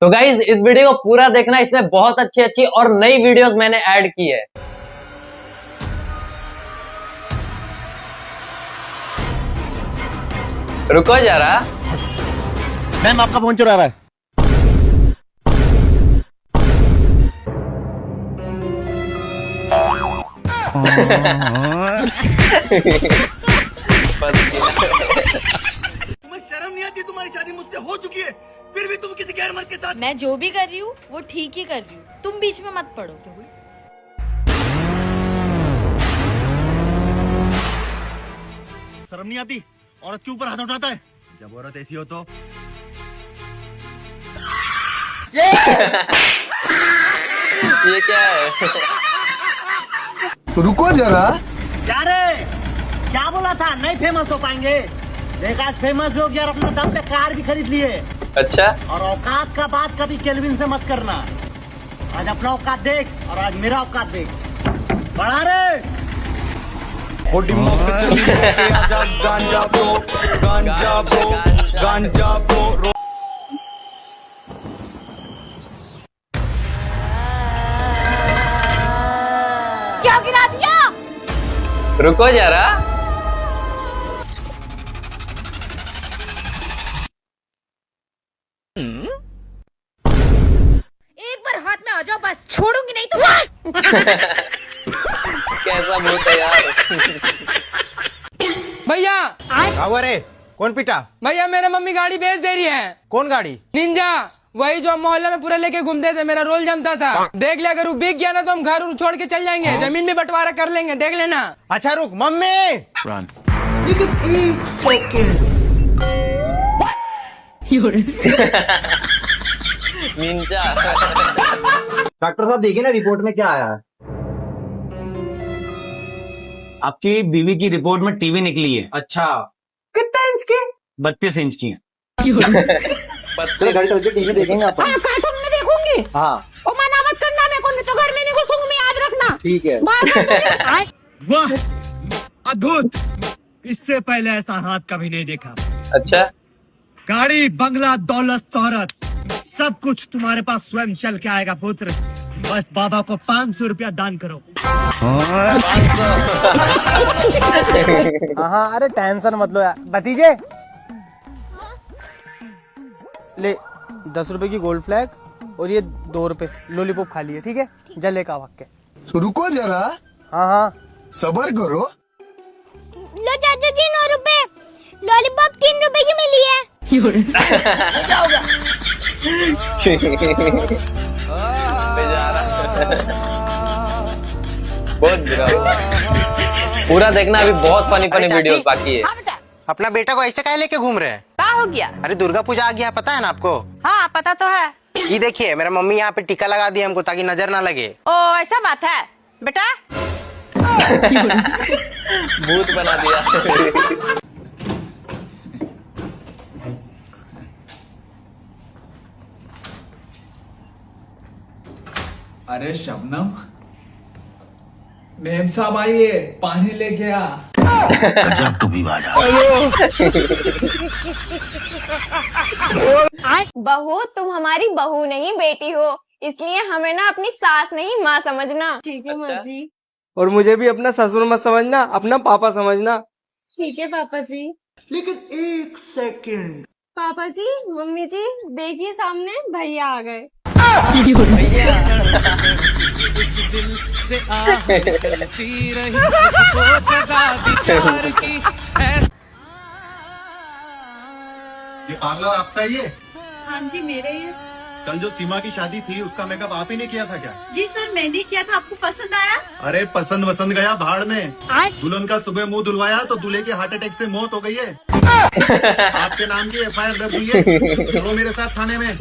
तो गाइज इस वीडियो को पूरा देखना, इसमें बहुत अच्छी अच्छी और नई वीडियोस मैंने ऐड की है। रुको जरा, मैम आपका फोन चुरा रहा है। तुम्हें शर्म नहीं आती? तुम्हारी शादी मुझसे हो चुकी है, फिर भी तुम किसी गैर मर्द के साथ। मैं जो भी कर रही हूँ वो ठीक ही कर रही हूँ, तुम बीच में मत पड़ो। शर्म नहीं आती? औरत के ऊपर हाथ उठाता है जब औरत ऐसी हो तो। ये क्या है? रुको जरा, क्या रे, क्या बोला था? नहीं फेमस हो पाएंगे। देख आज फेमस हो गया और अपना दम पे कार भी खरीद लिए। अच्छा, और औकात का बात कभी केल्विन से मत करना। आज अपना औकात देख और आज मेरा औकात देख। बढ़ा रे। क्या गिरा दिया? रुको जरा, एक बार हाथ में आ जाओ, बस छोड़ूंगी नहीं तो। कैसा भूत है यार। भैया क्या हुआ रे? कौन पिटा? भैया मेरे मम्मी गाड़ी बेच दे रही है। कौन गाड़ी? निंजा, वही जो मोहल्ले में पूरा लेके घूमते थे, मेरा रोल जमता था। देख लिया, अगर वो बिक गया ना तो हम घर छोड़ के चल जाएंगे। जमीन भी बंटवारा कर लेंगे, देख लेना। अच्छा रुक मम्मी। निंजा। डॉक्टर साहब देखिए ना रिपोर्ट में क्या आया है। आपकी बीवी की रिपोर्ट में टीवी निकली है। अच्छा कितना इंच की? 32 इंच की। घर चल के टीवी देखेंगे अपन। हाँ, कार्टून में देखूंगी। हाँ ओ मना मत करना, मेरे को नहीं तो घर में नहीं घुसूंगी, याद रखना। ठीक है। वाह, अद्भुत! इससे पहले ऐसा हाथ कभी नहीं देखा। अच्छा, गाड़ी, बंगला, दौलत, शोहरत, सब कुछ तुम्हारे पास स्वयं चल के आएगा पुत्र। बस बाबा को 500 रुपया दान करो। हाँ अरे टेंशन मत लो यार भतीजे। ले 10 रुपए की गोल्ड फ्लैग और ये 2 रुपए लॉलीपॉप खा लिए, ठीक है? जले का भाग के। रुको जरा, हाँ हाँ सबर करो। लो चाचा जी 9 रुपए, लॉलीपॉप 3 रुपए की मिली है। बहुत बुरा हुआ। पूरा देखना, अभी बहुत फनी फनी वीडियोस बाकी है। अपना बेटा को ऐसे काहे लेके घूम रहे हैं? क्या हो गया? अरे दुर्गा पूजा आ गया, पता है ना आपको? हाँ पता तो है। ये देखिए मेरा मम्मी यहाँ पे टीका लगा दिया हमको ताकि नजर ना लगे। ओ ऐसा बात है बेटा। भूत बना दिया। अरे शबनम, मेम साहब आइए, पानी लेके आ। बहू, तुम हमारी बहू नहीं बेटी हो, इसलिए हमें ना अपनी सास नहीं माँ समझना। ठीक है माँ जी। और मुझे भी अपना ससुर मत समझना, अपना पापा समझना। ठीक है पापा जी। लेकिन एक सेकंड। पापा जी, मम्मी जी, देखिए सामने भैया आ गए। ये पार्लर आपका ही है? हाँ जी मेरे ही। कल जो सीमा की शादी थी उसका मेकअप आप ही ने किया था क्या? जी सर मैंने किया था, आपको पसंद आया? अरे पसंद वसंद गया भाड़ में। दुल्हन का सुबह मुंह धुलवाया तो दूल्हे की हार्ट अटैक से मौत हो गई है। आपके नाम की FIR दर्ज हुई है, चलो मेरे साथ थाने में।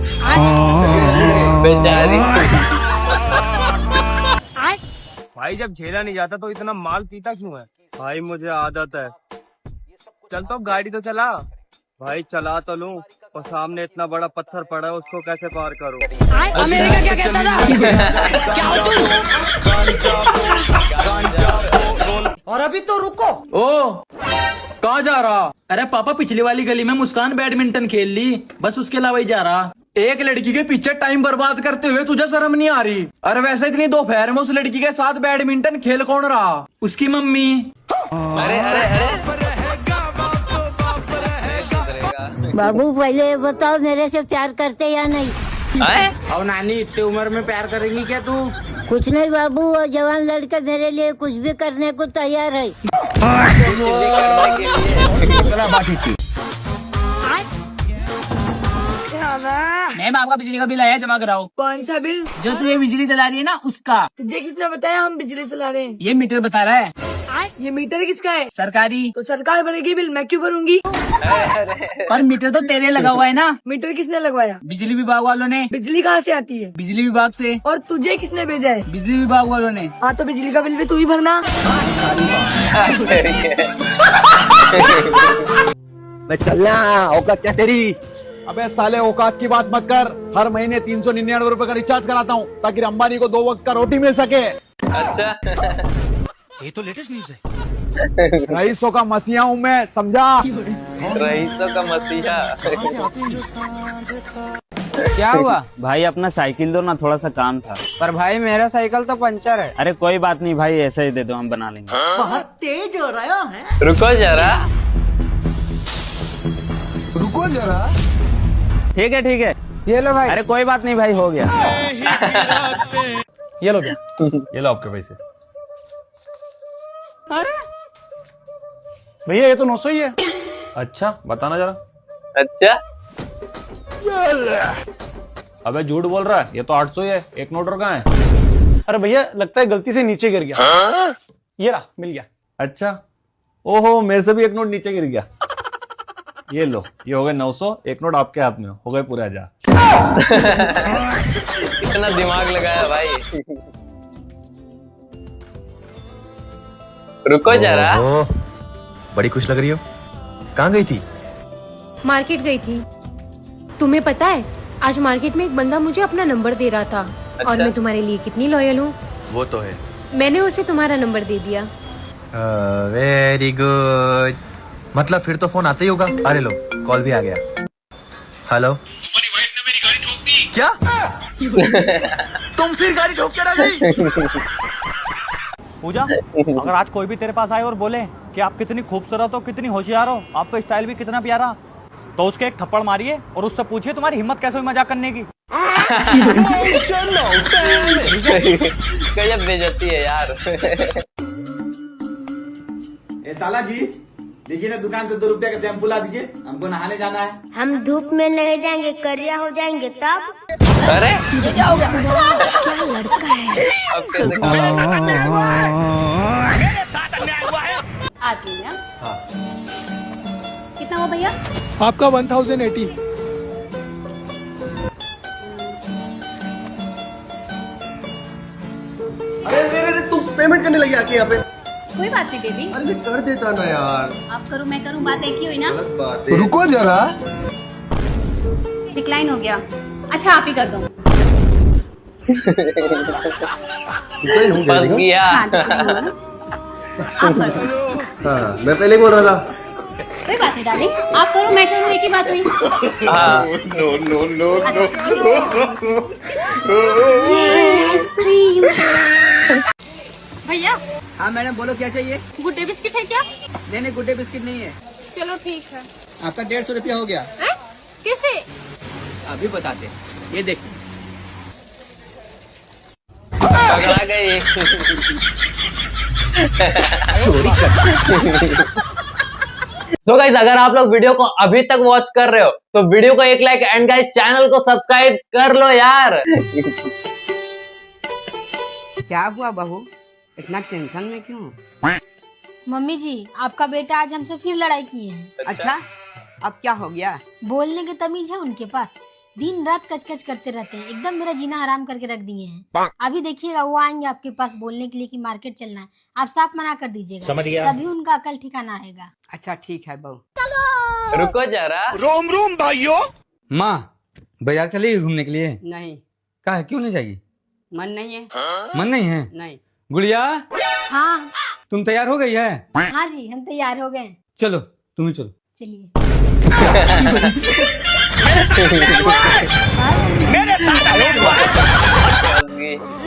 बेचारी। भाई जब झेला नहीं जाता तो इतना माल पीता क्यों है? भाई मुझे आदत है। चल तो गाड़ी तो चला। भाई चला तो लूं, और सामने इतना बड़ा पत्थर पड़ा है, उसको कैसे पार करूं? अमेरिका क्या कहता था? क्या हो तुम? और अभी तो रुको। ओ कहाँ जा रहा? अरे पापा पिछली वाली गली में मुस्कान बैडमिंटन खेल ली, बस उसके अलावा ही जा रहा। एक लड़की के पीछे टाइम बर्बाद करते हुए तुझे शर्म नहीं आ रही? अरे वैसे इतनी दोपहर में उस लड़की के साथ बैडमिंटन खेल कौन रहा? उसकी मम्मी। अरे अरे अरे बाबू पहले बताओ मेरे से प्यार करते या नहीं? और नानी इतनी उम्र में प्यार करेंगी क्या तू? कुछ नहीं बाबू, वो जवान लड़का मेरे लिए कुछ भी करने को तैयार है। मैम आपका बिजली का बिल आया, जमा कराओ। कौन सा बिल? जो तुम्हें बिजली चला रही है ना उसका। तुझे किसने बताया हम बिजली चला रहे हैं? ये मीटर बता रहा है। ये मीटर किसका है? सरकारी। तो सरकार भरेगी बिल, मैं क्यों भरूंगी? पर मीटर तो तेरे लगा हुआ है ना। मीटर किसने लगवाया? बिजली विभाग वालों ने। बिजली कहाँ से आती है? बिजली विभाग से। और तुझे किसने भेजा है? बिजली विभाग वालों ने। हाँ तो बिजली का बिल भी तू ही भरना। मैं चलना औकात क्या तेरी? अबे साले औकात की बात मत कर। हर महीने 399 रुपए का रिचार्ज कराता हूँ ताकि अंबानी को 2 वक्त का रोटी मिल सके। अच्छा ये तो लेटेस्ट न्यूज है। रईसों का मसीहा हूँ मैं, समझा? रईसों का मसीहा। क्या हुआ भाई अपना साइकिल दो ना, थोड़ा सा काम था। पर भाई मेरा साइकिल तो पंचर है। अरे कोई बात नहीं भाई, ऐसे ही दे दो, हम बना लेंगे। बहुत तेज हो रहा है। रुको जरा। ठीक है। ये लो भाई। अरे कोई बात नहीं भाई, हो गया। ये लो क्या? ये लो आपके पैसे। भैया ये तो 900 ही है। अच्छा बताना जरा। अच्छा अबे झूठ बोल रहा है, ये तो 800 ही है। एक नोट और कहाँ है? अरे भैया लगता है गलती से नीचे गिर गया। ये रहा, मिल गया। अच्छा ओहो, मेरे से भी एक नोट नीचे गिर गया। ये लो, ये हो गए 900। एक नोट आपके हाथ में, हो गए पूरे 1000। कितना दिमाग लगाया भाई। रुको जरा। बड़ी खुश लग रही हो। कहाँ गई थी? मार्केट गई थी। तुम्हें पता है आज मार्केट में एक बंदा मुझे अपना नंबर दे रहा था। अच्छा? और मैं तुम्हारे लिए कितनी लॉयल हूँ। वो तो है। मैंने उसे तुम्हारा नंबर दे दिया। Very good. मतलब फिर तो फोन आता ही होगा। अरे लो, कॉल भी आ गया। हेलो। तुम्हारी वाइफ ने मेरी गाड़ी ठोक दी। क्या? तुम फिर गाड़ी ठोक कर आ गई? पूजा, अगर आज कोई भी तेरे पास आए और बोले कि आप कितनी खूबसूरत हो, कितनी होशियार हो, आपका स्टाइल भी कितना प्यारा, तो उसके एक थप्पड़ मारिए और उससे पूछिए तुम्हारी हिम्मत कैसे हुई मजाक करने की। गजब बेइज्जती है यार। ए साला जी, लीजिए ना दुकान से 2 रुपया का शैम्पू ला दीजिए, हमको नहाने जाना है। हम धूप में नहीं जाएंगे, करिया हो जाएंगे तब। अरे क्या हो गया? क्या लड़का है। अब कैसे करें? आती है। कितना हुआ भैया? आपका 1080। अरे तू पेमेंट करने लगी आके यहाँ पे? कोई बात नहीं बेबी। अरे मैं कर देता ना यार। आप करूँ मैं करूँ, बात एक ही हुई ना। बात है। रुको जरा। डिक्लाइन हो गया। अच्छा आप ही कर दो। फंस गया। हाँ, decline हुआ ना? आप कर दो। हाँ मैं पहले बोल रहा था। कोई बात नहीं डार्लिंग, आप करो मैं करूँ, एक ही बात हुई। हाँ आइसक्रीम। भैया हाँ मैडम बोलो, क्या चाहिए? गुड्डे बिस्किट है क्या? नहीं गुड्डे बिस्किट नहीं है। चलो ठीक है। आपका 150 रुपया हो गया। कैसे? अभी बताते। ये देखिए। पकड़ा गई। सो गाइस, अगर आप लोग वीडियो को अभी तक वॉच कर रहे हो तो वीडियो को एक लाइक एंड गाइस चैनल को सब्सक्राइब कर लो यार। क्या हुआ बहू, इतना टेंशन में क्यों? मम्मी जी आपका बेटा आज हमसे फिर लड़ाई की है। अच्छा अब क्या हो गया? बोलने की तमीज है उनके पास, दिन रात कचकच करते रहते हैं, एकदम मेरा जीना हराम करके रख दिए हैं। अभी देखिएगा वो आएंगे आपके पास बोलने के लिए कि मार्केट चलना है, आप साफ मना कर दीजिएगा, समझ गया? तभी उनका अकल ठिकाना आएगा। अच्छा ठीक है बहू। रुको जरा। रोम रोम भाइयों। माँ बाजार चलेगी घूमने के लिए? नहीं। कहा क्यों नहीं जाएगी? मन नहीं है। मन नहीं है? नहीं। गुड़िया हाँ तुम तैयार हो गई है? हाँ जी हम तैयार हो गए। चलो तुम ही चलो। चलिए।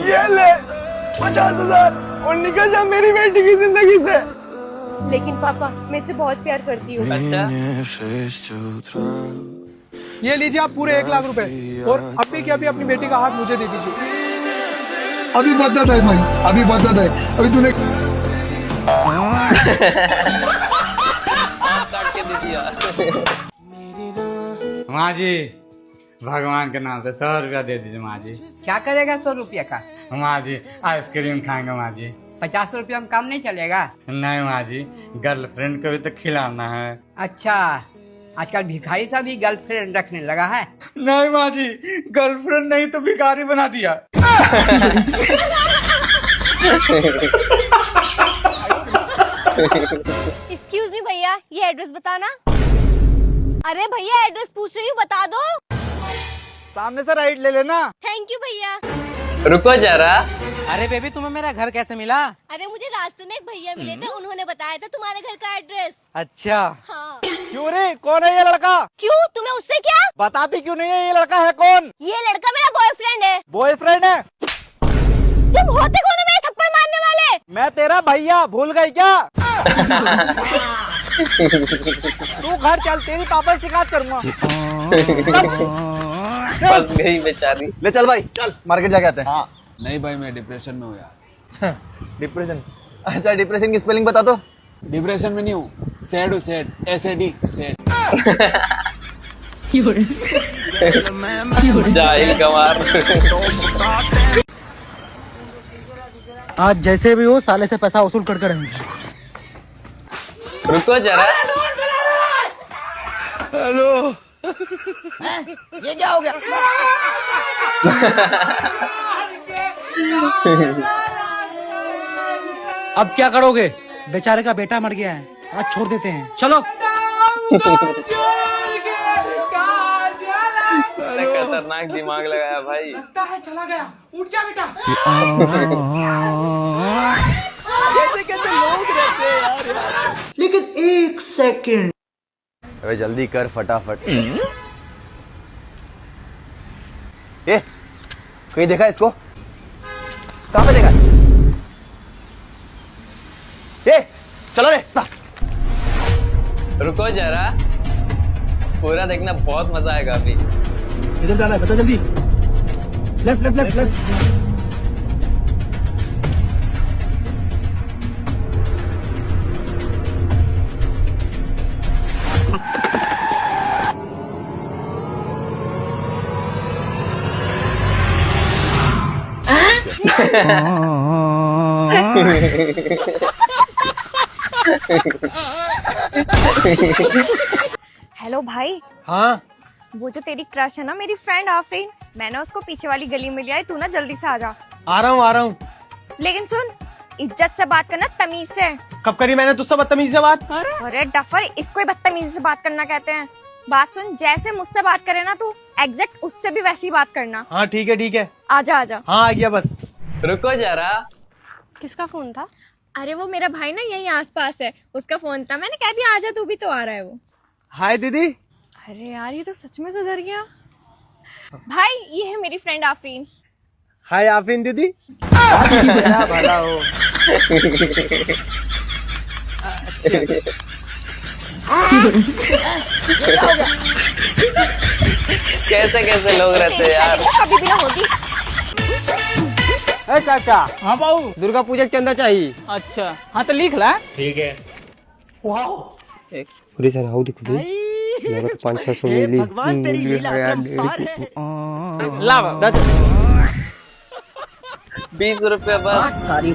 ये ले 50,000 और निकल जा मेरी बेटी की जिंदगी से। लेकिन पापा मैं इसे बहुत प्यार करती हूँ। अच्छा ये लीजिए आप पूरे 1 लाख रुपए, और अभी के अभी अपनी बेटी का हाथ मुझे दे दीजिए। अभी बदत है भाई, अभी बदत है, अभी तूने काट के दे दिया। माँ जी भगवान के नाम से 100 रुपया दे दीजिए माँ जी। क्या करेगा 100 रुपया का? माँ जी आइसक्रीम खाएंगे माँ जी। 50 रुपया में काम नहीं चलेगा? नहीं माँ जी, गर्लफ्रेंड को भी तो खिलाना है। अच्छा, आजकल भिखारी सा भी गर्लफ्रेंड रखने लगा है। नहीं माँ जी, गर्लफ्रेंड नहीं तो भिखारी बना दिया। एक्सक्यूज मी भैया, ये एड्रेस बताना। अरे भैया एड्रेस पूछ रही हूँ, बता दो। सामने से राइट ले लेना। थैंक यू भैया। रुको जरा। अरे बेबी तुम्हें मेरा घर कैसे मिला? अरे मुझे रास्ते में एक भैया मिले थे, उन्होंने बताया था तुम्हारे घर का एड्रेस। अच्छा हाँ। क्यों रे, कौन है ये लड़का? क्यों, तुम्हें उससे क्या? बताती क्यों नहीं है? ये लड़का है कौन? ये लड़का मेरा बॉयफ्रेंड है। बॉयफ्रेंड है? तुम होते कौन हो मेरे थप्पड़ मारने वाले? मैं तेरा भैया, भूल गई क्या? तू घर चल, तेरी पापा से शिकायत करूंगा। फंस गई बेचारी। ले चल भाई, चल मार्केट जाके आते हैं। हाँ नहीं भाई मैं डिप्रेशन में हूँ यार। डिप्रेशन? अच्छा डिप्रेशन की स्पेलिंग बता दो। डिप्रेशन में नहीं हूँ, सैड हूँ, सैड, SAD, सैड। जाहिल गंवार। आज जैसे भी हो साले से पैसा वसूल कर रहेंगे। रुको जरा। हेलो, ये क्या हो गया? अब क्या करोगे? बेचारे का बेटा मर गया है, आज छोड़ देते हैं। चलो। खतरनाक दिमाग लगाया भाई। चला गया, उठ जा बेटा। कैसे कैसे लोग रहते हैं यार। लेकिन 1 सेकंड। अरे जल्दी कर फटाफट। ए, कहीं देखा इसको? कहाँ पे देखा? ए, चलो रे। रुको जरा, पूरा देखना, बहुत मजा आएगा अभी। इधर जाना है, बता जल्दी। Left left left left. Hello भाई। हाँ वो जो तेरी क्रश है ना, मेरी फ्रेंड आफरीन, मैंने उसको पीछे वाली गली में लिया है, तू ना जल्दी से आ जा। आ रहा हूँ। लेकिन सुन, इज्जत से बात करना, तमीज से। कब करी मैंने तुझसे बदतमीजी से बात? अरे डफर, इसको ही बदतमीजी से बात करना कहते हैं। बात सुन, जैसे मुझसे बात करे ना तू, एग्जैक्ट उससे भी वैसी बात करना। हाँ ठीक है। आजा आजा। हाँ आ गया बस। रुको जरा। किसका फोन था? अरे वो मेरा भाई ना यहीं आसपास है, उसका फोन था, मैंने कह दिया आजा, तू भी तो आ रहा है वो। हाय दीदी। अरे यार ये तो सच में सुधर गया। भाई ये है मेरी फ्रेंड आफरीन। हाय आफरीन दीदी। भला हो। कैसे कैसे लोग रहते हैं यार। कभी भी ना होगी। चाचा। हाँ बाबू। दुर्गा पूजा के चंदा चाहिए। अच्छा, हाँ तो लिख ला। ठीक है। पूरे सारे हाउ देखो मेरे 500 मिली। भगवान तेरी लीला अपरंपार है। ला 20 रुपया बस। सारी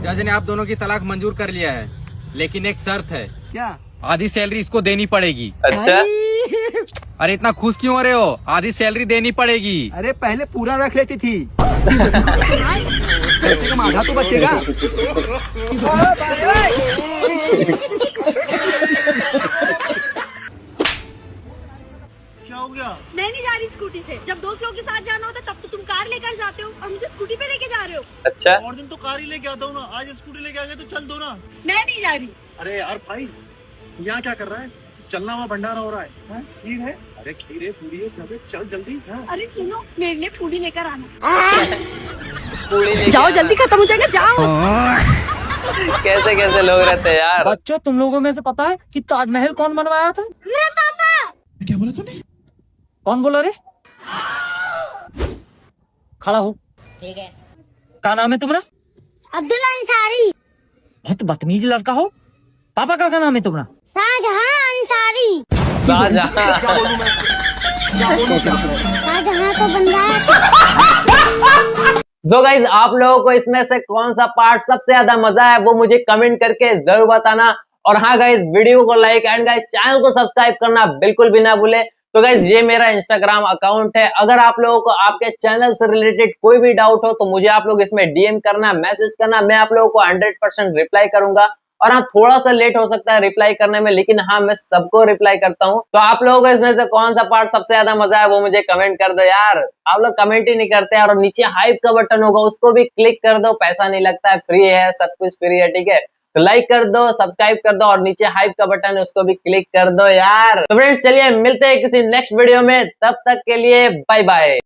जज ने आप दोनों की तलाक मंजूर कर लिया है, लेकिन एक शर्त है। क्या? आधी सैलरी इसको देनी पड़ेगी। अच्छा। अरे इतना खुश क्यों हो रहे हो? आधी सैलरी देनी पड़ेगी। अरे पहले पूरा रख लेती थी। पैसे का आधा तो बचेगा। क्या हो गया? मैं नहीं जा रही स्कूटी से। जब दोस्त लोगों के साथ जाना होता तब तो तुम कार लेकर जाते हो और मुझे स्कूटी पे लेके जा रहे हो। अच्छा। और दिन तो कार ही लेके आता हूँ ना, आज स्कूटी लेके आ गए तो चल दो ना। मैं नहीं जा रही। अरे यार भाई, यहाँ क्या कर रहा है? चलना हुआ भंडारा हो रहा है। खीर है, अरे खीर है, पूरी है, सब है, चल जल्दी। अरे सुनो, मेरे लिए पूरी लेकर आना। पूरी जाओ जल्दी, खत्म हो जाएगा, जाओ। कैसे कैसे लोग रहते हैं यार। बच्चों, तुम लोगों में से पता है कि ताजमहल कौन बनवाया था? मेरा पापा। क्या बोला तूने? कौन बोला रे? खड़ा हो। ठीक है। क्या नाम है तुम्हारा? अब्दुल अंसारी। बहुत बदतमीज लड़का हो। पापा का क्या नाम है तुम्हारा? शाहजहां अंसारी। शाहजहां। शाहजहां तो बन गया था। सो गाइज, आप लोगों को इसमें से कौन सा पार्ट सबसे ज्यादा मजा है वो मुझे कमेंट करके जरूर बताना। और हाँ गाइज, वीडियो को लाइक एंड गाइज चैनल को सब्सक्राइब करना बिल्कुल भी ना भूले। तो गाइज, ये मेरा इंस्टाग्राम अकाउंट है। अगर आप लोगों को आपके चैनल से रिलेटेड कोई भी डाउट हो तो मुझे आप लोग इसमें डीएम करना, मैसेज करना। मैं आप लोगों को 100% रिप्लाई करूंगा। और हाँ, थोड़ा सा लेट हो सकता है रिप्लाई करने में, लेकिन हाँ, मैं सबको रिप्लाई करता हूँ। तो आप लोगों को इसमें से कौन सा पार्ट सबसे ज्यादा मजा है वो मुझे कमेंट कर दो यार। आप लोग कमेंट ही नहीं करते यार। और नीचे हाइप का बटन होगा, उसको भी क्लिक कर दो, पैसा नहीं लगता है, फ्री है, सब कुछ फ्री है, ठीक है। तो लाइक कर दो, सब्सक्राइब कर दो और नीचे हाइप का बटन है उसको भी क्लिक कर दो यार। तो फ्रेंड्स, चलिए मिलते हैं किसी नेक्स्ट वीडियो में, तब तक के लिए बाय बाय।